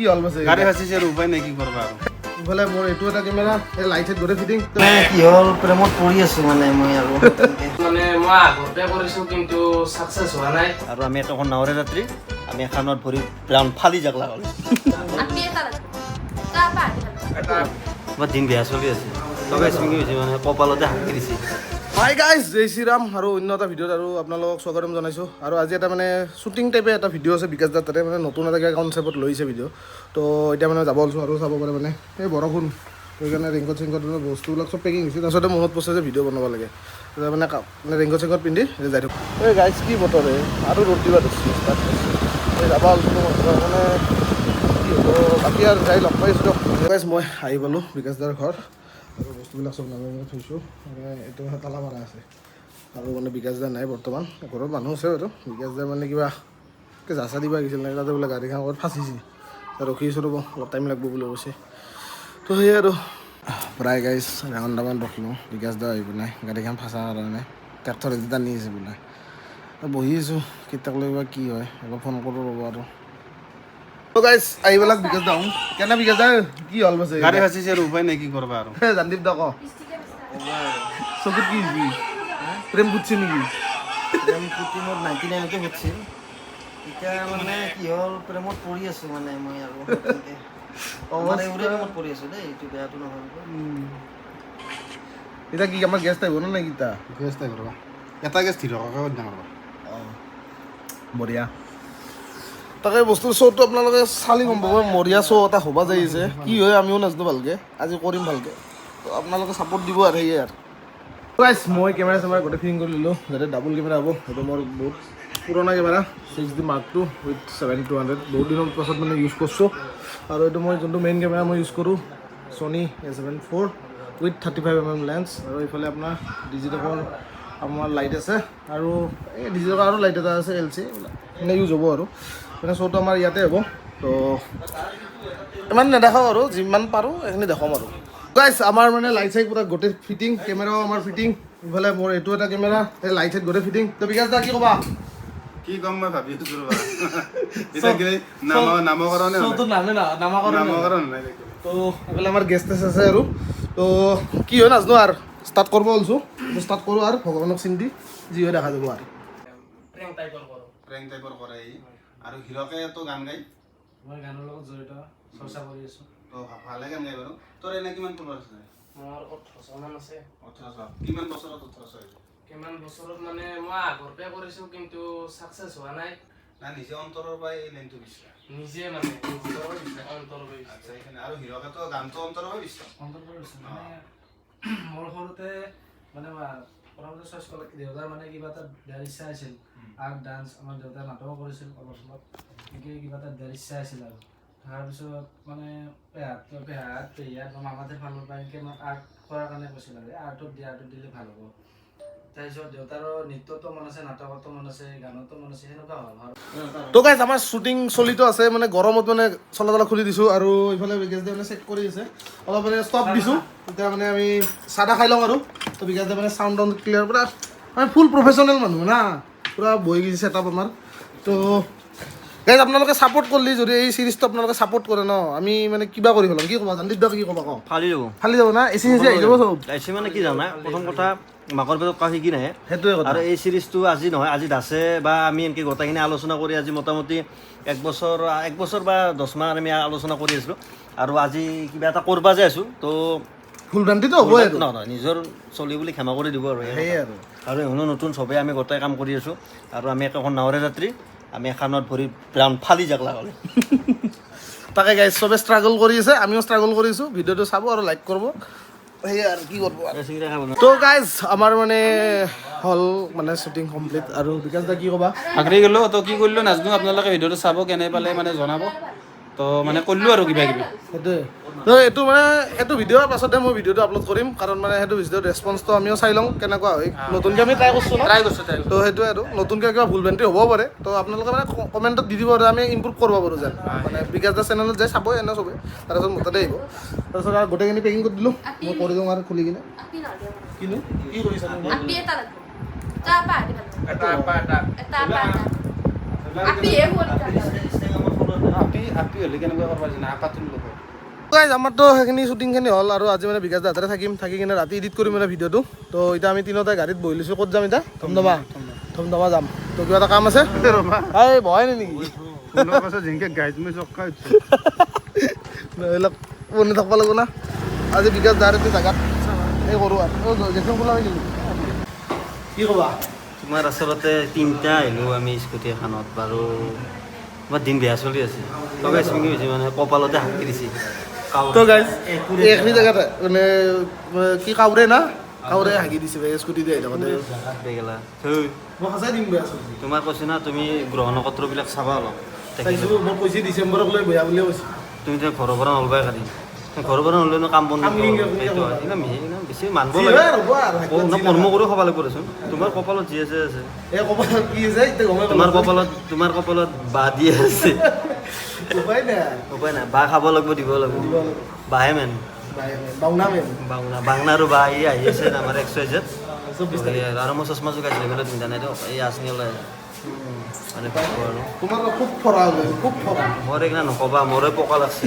কি হল বসে গাড়ি হাসিছে আর উপায় নাই কি করবা আর বলে মোর এটু এটা ক্যামেরা এই লাইটে গরে ফিটিং কি হল প্রেমত পৰি আছো মানে মই আৰু মানে মই আগতে কৰিছো কিন্তু সাকসেস হোৱা নাই আৰু আমি এখন নাওৰে যাত্ৰী আমি এখনত ভৰি প্রাণ ফালি জাগলা হ'ল আপনি এটা মই দিন বেয়া চলি আছে তবে সঙ্গে হৈছে মানে কপালতে হাকি দিছে হাই গাইজ জয় শ্ৰীৰাম আৰু অন্য এটা ভিডিঅ'ত আৰু আপোনালোকক স্বাগতম জনাইছোঁ আৰু আজি এটা মানে শ্বুটিং টাইপে এটা ভিডিঅ' আছে বিকাশ দাৰ তাতে মানে নতুন এটা কনচেপ্টত লৈছে ভিডিঅ' তো এতিয়া মানে যাব ওলাইছোঁ আৰু চাব পাৰে মানে এই বৰষুণ সেইকাৰণে ৰেইনকোট চেইনকোট বস্তুবিলাক চব পেকিং হৈছে তাৰপিছতে মনত পৰিছে যে ভিডিঅ' বনাব লাগে মানে ৰেইনকোট চেইনকোট পিন্ধি যাই থাকোঁ এই গাইজ কি বতৰ আৰু ৰ'দ দিবা ধৰিছে এই যাব ওলাইছোঁ মানে কি হ'ব বাকী আৰু যাই লগ পাইছোঁ দিয়ক গাইজ মই আহি পালোঁ বিকাশ দাৰ ঘৰ আৰু বস্তুবিলাক চব নামি নামি থৈছোঁ মানে এইটো তালা মাৰা আছে আৰু মানে বিকাশ দা নাই বৰ্তমান ঘৰত মানুহ আছে বাৰু বিকাশ দাৰ মানে কিবা জাচা দিব আহিছিল নাই তাতে বোলে গাড়ীখন আগত ফাঁচিছে ৰখি আছোঁ ৰ'ব অলপ টাইম লাগিব বুলি কৈছে তো সেয়ে আৰু প্ৰায় গাইজ আধা ঘণ্টামান ৰখিলোঁ বিকাশ দা আহিব নাই গাড়ীখন ফঁচাৰ কাৰণে ট্ৰেক্টৰ এদি টানি আছে বোলে বহি আছোঁ কেতিয়াক লৈ বা কি হয় এবাৰ ফোন কৰোঁ ৰ'ব আৰু তো গাইজ আহি পেলাক বিকাশ দা কেনে বিকাশ দা কি হ'ল বছে গাড়ি হাসিছে আর উপায় নাই কি করবা আর জানদীপ দা ক চকুত কি হৈছি প্ৰেম ফুটছে নেকি প্ৰেম পুতি মোৰ 99তে হৈছিল এতিয়া মানে কি হ'ল প্ৰেমত পৰি আছো মানে মই আৰু মানে প্ৰেমত পৰি আছো দেই এইটো বেয়াটো নহয় এতিয়া কি আমাৰ গেষ্ট আহিব নে কিতা গেছ তাই কৰবা এটা গেছ থিৰ কাগজ না কৰবা বঢ়িয়া তাকে বস্তুৰ শ্ব'টো আপোনালোকে চালি গম পাব মৰিয়া শ্ব' এটা হ'ব যাইছে কি হয় আমিও নাজানো ভালকৈ আজি কৰিম ভালকৈ তো আপোনালোকে ছাপৰ্ট দিব আৰু সেয়ে আৰু গাইজ মই কেমেৰা চেমেৰা গোটেই ফিটিং কৰি ল'লোঁ যাতে ডাবল কেমেৰা হ'ব সেইটো মোৰ বহুত পুৰণা camera 6D Mark II with 7200 বহুত দিনৰ পাছত মানে ইউজ কৰিছোঁ আৰু এইটো মই যোনটো মেইন কেমেৰা মই ইউজ কৰোঁ Sony A7 IV with 35mm lens আৰু এইফালে আপোনাৰ ডিজিটেলৰ আমাৰ লাইট আছে আৰু এই ডিজিটেলৰ আৰু লাইট এটা আছে LC মানে ইউজ হ'ব আৰু মানে শ্ব'টো আমাৰ ইয়াতে হ'ব তো ইমান নেদেখাওঁ আৰু যিমান পাৰোঁ এইখিনি দেখাম আৰু গাইজ আমাৰ মানে লাইট চাইট পূৰা গোটেই ফিটিং কেমেৰাও আমাৰ ফিটিং ইফালে মোৰ এইটো এটা কেমেৰা এই লাইট চাইট গোটেই ফিটিং তো বিকাশ দা কি ক'বা কি কম মই ভাবি আছো ৰবা এটা কি নামকৰণ শ্ব'টোৰ নামে নামাকৰণ নাই তো এইফালে আমাৰ গেষ্ট আছে আৰু তো কি হয় নাজানো আৰু ষ্টাৰ্ট কৰিব ওলছোঁ ষ্টাৰ্ট কৰোঁ আৰু ভগৱানক চিন্তি যি হয় দেখা যাব আৰু প্ৰেং টাইপৰ কৰো প্ৰেং টাইপৰ কৰে আৰু হিৰকে তো গান গাই মই গানৰ লগত জড়িত চৰ্চা কৰি আছো তো ভালে গান গাই বাৰু তোৰ এনে কিমান ফলোৱাৰ আছে মোৰ 18 মান আছে 18 কিমান বছৰত 18 কিমান বছৰত মানে মই আগতে কৰিছো কিন্তু সাকসেস হোৱা নাই না নিজে অন্তৰৰ পৰা এই লাইনটো বিচাৰ নিজে মানে অন্তৰ হৈ আচ্ছা এখানে আৰু হিৰকে তো গানটো অন্তৰৰ পৰা বিচাৰ অন্তৰ কৰিছো মানে মোৰ সৰুতে মানে প্ৰথমতে চইচ কৰিলে দেউতাৰ মানে কিবা এটা দিয়াৰ ইচ্ছা আছিল আৰ্ট ডান্স আমাৰ দেউতাই নাটকো কৰিছিল অলপ চলপ এনেকৈ কিবা এটা দিয়াৰ ইচ্ছা আছিল আৰু তাৰপিছত মানে পেহাত মামাহঁতৰ ফালৰ পৰা এনেকৈ মই আৰ্ট কৰাৰ কাৰণে কৈছিল আৰু আৰ্টত দিলে ভাল হ'ব তাৰপিছত দেউতাৰো নৃত্যতো মন আছে নাটকতো মন আছে গানতো মন আছে সেনেকুৱা হ'ল তো গাইজ আমাৰ শ্বুটিং চলিতো আছে মানে গৰমত মানে চলা তলা খুলি দিছোঁ আৰু ইফালে বিকাশ দে মানে চেক কৰি আছে অলপ মানে ষ্টপ দিছোঁ এতিয়া মানে আমি চাহ তাহ খাই লওঁ আৰু তো বিকাশ দে মানে চাউণ্ড টাউণ্ড ক্লিয়াৰ পূৰা মানে ফুল প্ৰফেচনেল মানুহ না পূৰা বহি গৈছে ছেটআপ আমাৰ তো গাইজ আপোনালোকে ছাপোৰ্ট কৰিলে যদি এই চিৰিজটো আপোনালোকে ছাপোৰ্ট কৰে ন আমি মানে কিবা কৰি পেলাম কি ক'বা জানদীপ দা কি ক'বা কওঁ ফালি যাব না এচি চেচি আহি যাব চব এচি মানে কি জানা প্ৰথম কথা মাকৰ পেটত কাহি কি নাহে সেইটোৱে কথা আৰু এই চিৰিজটো আজি নহয় আজি দাসে বা আমি এনেকৈ গোটেইখিনি আলোচনা কৰি আজি মোটামুটি এক বছৰ বা 10 মাহ আমি আলোচনা কৰি আছিলোঁ আৰু আজি কিবা এটা কৰিব যে আছোঁ তো ফুল ভ্ৰান্তিটো হ'বই আৰু নহয় নিজৰ চলি বুলি ক্ষমা কৰি দিব আৰু সেয়ে আৰু এখনো নতুন চবেই আমি গোটেই কাম কৰি আছোঁ আৰু আমি এখন নাৱৰে যাত্ৰী আমি এখনত ভৰি প্ৰাণ ফালি জাগলা হ'লে তাকে গাইজ চবে ষ্ট্ৰাগল কৰি আছে আমিও ষ্ট্ৰাগল কৰিছোঁ ভিডিঅ'টো চাব আৰু লাইক কৰিব সেয়ে আৰু কি কৰিব তো গাইজ আমাৰ মানে হল মানে শ্বুটিং কমপ্লিট আৰু বিকাশ দা কি ক'বা আগৰি গ'লো তো কি কৰিলোঁ নাজানো আপোনালোকে ভিডিঅ'টো চাব কেনে পালে মানে জনাব তো মানে কৰিলোঁ আৰু কিবা কিবি সেইটোৱে তো এইটো মানে এইটো ভিডিঅ'ৰ পাছতে মই ভিডিঅ'টো আপলোড কৰিম কাৰণ মানে সেইটো ভিডিঅ'ৰ ৰেছপন্সটো আমিও চাই লওঁ কেনেকুৱা হয় নতুনকৈ আমি ট্ৰাই কৰিছোঁ তো সেইটোৱে আৰু নতুনকৈ কিবা ভুল ভ্ৰান্তি হ'ব পাৰে তো আপোনালোকে মানে কমেণ্টত দি দিব আৰু আমি ইম্প্ৰুভ কৰিব পাৰোঁ যেন মানে বিকাশ দা চেনেলত যাই চাবই এনে চবেই তাৰপিছত মোৰ তাতে আহিব তাৰপিছত আৰু গোটেইখিনি পেকিং কৰি দিলোঁ মই কৰি দিওঁ আৰু খুলি কিনে কিনো কি কৰিছা আপনি এটা এটা আপি হ'লে কেনেকুৱা কৰিব জানা আপাটোৰ লগত গাইজ আমাৰতো সেইখিনি শ্বুটিংখিনি হ'ল আৰু আজি মানে বিকাশ দাদাৰে থাকিম থাকি কিনে ৰাতি এডিট কৰিম মানে ভিডিঅ'টো তো এতিয়া আমি তিনিওটাই গাড়ীত বহি লৈছোঁ ক'ত যাম এতিয়া ধমধমা যাম তো কিবা এটা কাম আছে এই বহাই নাই নেকি এইবিলাক বনি থাকিব লাগিব না আজি বিকাশ দাদাৰ এইটো জেগাত এই কৰোঁ আৰু গেছৰ খোলা হৈ গ'লো কি ক'বা তোমাৰ আচলতে তিনিটা আহিলোঁ আমি স্কুটি এখনত বাৰু তোমাৰ দিন বেয়া চলি আছে লগাই চিঙি হৈছে মানে কপালতে হাঁকি দিছে তো গাইজ এইখিনি জেগাতে মানে কি কাউৰে না কাউৰে হাগি দিছে স্কুটি দি আহি থাকোঁতে বেগেলা মই সঁচাই দিম বেয়া চলি তোমাৰ কৈছে না তুমি গ্ৰহ নক্ষত্ৰবিলাক চাবা অলপ চাইছোঁ মই কৈছে ডিচেম্বৰক লৈ বেয়া বুলিয়ে কৈছে তুমি এতিয়া ঘৰৰ পৰা নলবাই কালি ঘৰৰ পৰা নললেনো কাম বন্ধ কাম কেনেকে কৰিব? সেইটো হয় ইমান বেছি মানব যি লাগে হয় ৰ'ব আৰু, কৰ্ম কৰি খাব লাগিব দেচোন তোমাৰ কপালত যি আছে আছে এই ক'ব কি আছে এতিয়া গমে তোমাৰ কপালত বাঁহ দিয়ে আছে উপায় নাই উপায় নাই বাঁহ খাব লাগিব দিব লাগিব বাঁহে মেন বাউনা মেম বাংনা আৰু বাঁহ এই আহি আছে আমাৰ XYZ চৌব্বিছ তাৰিখ আৰু মই চশমা জোগাইছিলোঁ এইফালে পিন্ধা নাই দিয়ক এই আঁচনি ওলাই মানে ভাবিব আৰু তোমাৰ খুব ফৰা হৈ গৈছে খুব ফৰা মোৰ এইগিলা নক'বা মোৰে পকা লাগছে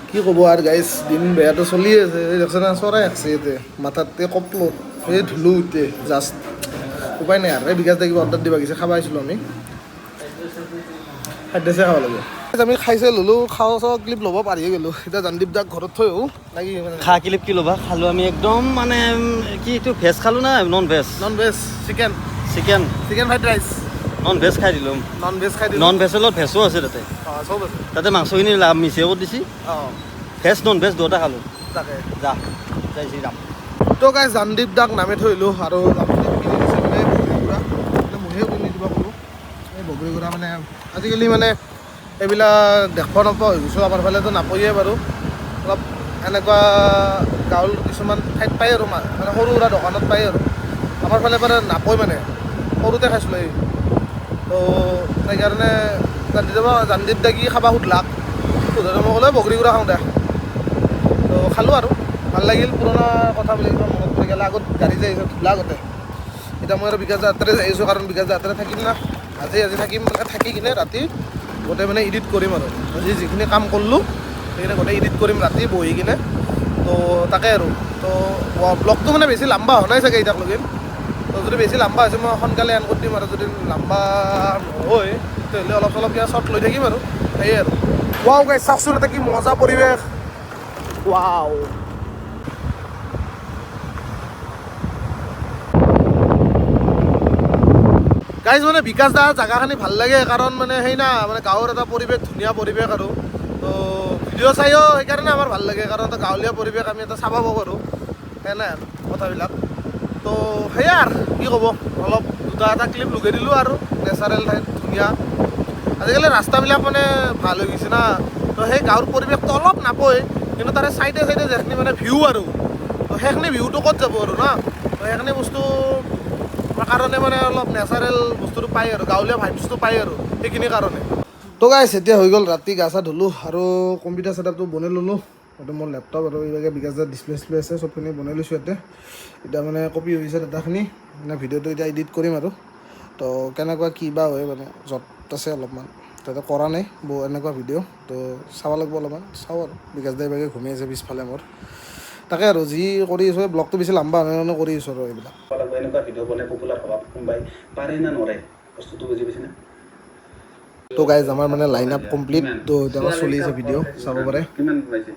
কি ক'ব আৰু গাইজ দিন বেয়াটো চলি আছে এই দেখছে না চৰাই আছে ইয়াতে মাথাতে কপলত এই ধুলো এতিয়া জাষ্ট উপায় নাই আৰু এই বিকাশ দা কিবা অৰ্ডাৰ দিব গৈছে খাব আহিছিলোঁ আমি খাদ্যছে খাব লাগে আমি খাইছে ল'লোঁ খাওঁ চাওঁ ক্লিপ ল'ব পাৰিয়ে গ'লোঁ এতিয়া জানদীপ দাক ঘৰত থৈ আহোঁ লাগি খা কিলিপ কি ল'বা খালোঁ আমি একদম মানে কি এইটো ভেজ খালোঁ না non veg non veg chicken chicken fried rice non veg খাই দিলোঁ নন ভেজ খাই দিলোঁ নন ভেজৰ লগত ভেজো আছে তাতে অঁ চব আছে তাতে মাংসখিনি মিছে কৰি দিছি অঁ ভেজ নন ভেজ দুটা খালোঁ তাকে যা যাইছি যাম তো গাইজ জানদীপ দাক নামি থৈলোঁ আৰু জানদীপ কিনি দিছে মানে বগৰীগুড়া মানে মহিলাও কিনি দিব ক'লোঁ এই বগৰীগুড়া মানে আজিকালি মানে এইবিলাক দেখিব নোপোৱা হৈ গৈছোঁ আমাৰ ফালেতো নাপায়েই বাৰু অলপ এনেকুৱা গাঁৱৰ কিছুমান ঠাইত পায় আৰু মানে সৰু সুৰা দোকানত পায় আৰু আমাৰ ফালে মানে নাপায় মানে সৰুতে খাইছিলোঁ এই তো সেইকাৰণে জানদীপ দা কি খাবা সুধলাক সুধোতে মই ক'লোঁ বগৰীগুড়া খাওঁ দে তো খালোঁ আৰু ভাল লাগিল পুৰণা কথাবিলাক একদম মনত পৰি গ'লে আগত গাড়ী যাই আহিছোঁ ধুলা আগতে এতিয়া মই আৰু বিকাশ যাত্ৰাৰে যাই আহিছোঁ কাৰণ বিকাশ যাত্ৰাৰে থাকিম না আজি থাকিম মানে থাকি কিনে ৰাতি গোটেই মানে এডিট কৰিম আৰু আজি যিখিনি কাম কৰিলোঁ সেইখিনি গোটেই এডিট কৰিম ৰাতি বহি কিনে তো তাকে আৰু তো ব্লগটো মানে বেছি লাম্বা হোৱা নাই চাগে এতিয়ালৈকে তো যদি বেছি লাম্বা হৈছে মই সোনকালে এণ্ড কৰি দিম আৰু যদি লাম্বা নহয় তেতিয়াহ'লে অলপ চলপ কিবা শ্বৰ্ট লৈ থাকিম আৰু সেয়ে আৰু ৱাও গাইছ চাওকচোন এটা কি মজা পৰিৱেশ ৱাও গাইজ মানে বিকাশ দা জেগাখিনি ভাল লাগে কাৰণ মানে সেই না মানে গাঁৱৰ এটা পৰিৱেশ ধুনীয়া পৰিৱেশ আৰু তো ভিডিঅ' চাইও সেইকাৰণে আমাৰ ভাল লাগে কাৰণ এটা গাঁৱলীয়া পৰিৱেশ আমি এটা চাব পাৰোঁ সেনে আৰু কথাবিলাক তো সেয়াই আৰু কি ক'ব অলপ দুটা এটা ক্লিপ লগাই দিলোঁ আৰু নেচাৰেল ঠাইত ধুনীয়া আজিকালি ৰাস্তাবিলাক মানে ভাল হৈ গৈছে না তো সেই গাঁৱৰ পৰিৱেশটো অলপ নাপায় কিন্তু তাৰে চাইডে চাইডে যিখিনি মানে ভিউ আৰু তো সেইখিনি ভিউটো ক'ত যাব আৰু না তো সেইখিনি বস্তু কাৰণে মানে অলপ নেচাৰেল বস্তুটো পায় আৰু গাঁৱলীয়া ভাইবছটো পায় আৰু সেইখিনি কাৰণে তো গাইছ এতিয়া হৈ গ'ল ৰাতি গা চা ধুলোঁ আৰু কম্পিউটাৰ ছেটআপটো বনাই ল'লোঁ এইটো মোৰ লেপটপ আৰু এইভাগে বিকাশ দাৰ ডিছপ্লে আছে চবখিনি বনাই লৈছোঁ ইয়াতে এতিয়া মানে কপি হৈছে ডাটাখিনি মানে ভিডিঅ'টো এতিয়া এডিট কৰিম আৰু তো কেনেকুৱা কি বা হয় মানে য'ত আছে অলপমান তাতে কৰা নাই এনেকুৱা ভিডিঅ' তো চাব লাগিব অলপমান চাওঁ আৰু বিকাশ দাই এইভাগে ঘূমি আছে পিছফালে মোৰ তাকে আৰু যি কৰি আছোঁ ব্লগটো বেছি লাম্বা হয় কৰি আছোঁ আৰু এইবিলাক এনেকুৱা ভিডিঅ' বনাই পপুলাৰ হ'ব কোনোবাই পাৰে না নৰে বস্তুটো বুজি পাইছেনে তো গাইজ আমাৰ মানে লাইন আপ কমপ্লিট তো এতিয়া আমাৰ চলি আছে ভিডিঅ' চাব পাৰে কিমান পাইছে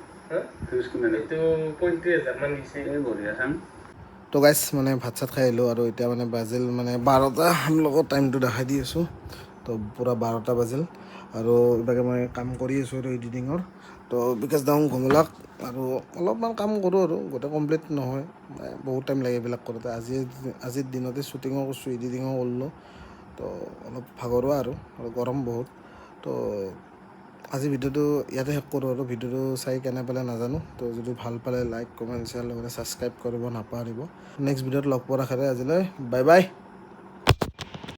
ভিউজ কিমান এইটো 35,000 মান দিছে বঢ়িয়া চাম তো গাইজ মানে ভাত চাত খাই আহিলোঁ আৰু এতিয়া মানে বাজিল মানে 12টা লগত টাইমটো দেখাই দি আছোঁ তো পূৰা 12টা বাজিল আৰু এইভাগে মই কাম কৰি আছোঁ আৰু এডিটিঙৰ তো বিকাশ দাও ঘুমিলাক আৰু অলপমান কাম কৰোঁ আৰু গোটেই কমপ্লিট নহয় বহুত টাইম লাগে এইবিলাক কৰোঁতে আজিৰ দিনতে শ্বুটিঙো কৰিছোঁ এডিটিঙো কৰিলোঁ তো অলপ ভাগৰুৱা আৰু গৰম বহুত তো আজি ভিডিঅ'টো ইয়াতে শেষ কৰোঁ আৰু ভিডিঅ'টো চাই কেনে পালে নাজানো তো যদি ভাল পালে লাইক কমেণ্ট শ্বেয়াৰ লগতে ছাবস্ক্ৰাইব কৰিব নাপাহৰিব নেক্সট ভিডিঅ'ত লগ পোৱাৰ আশাৰে আজিলৈ বাই বাই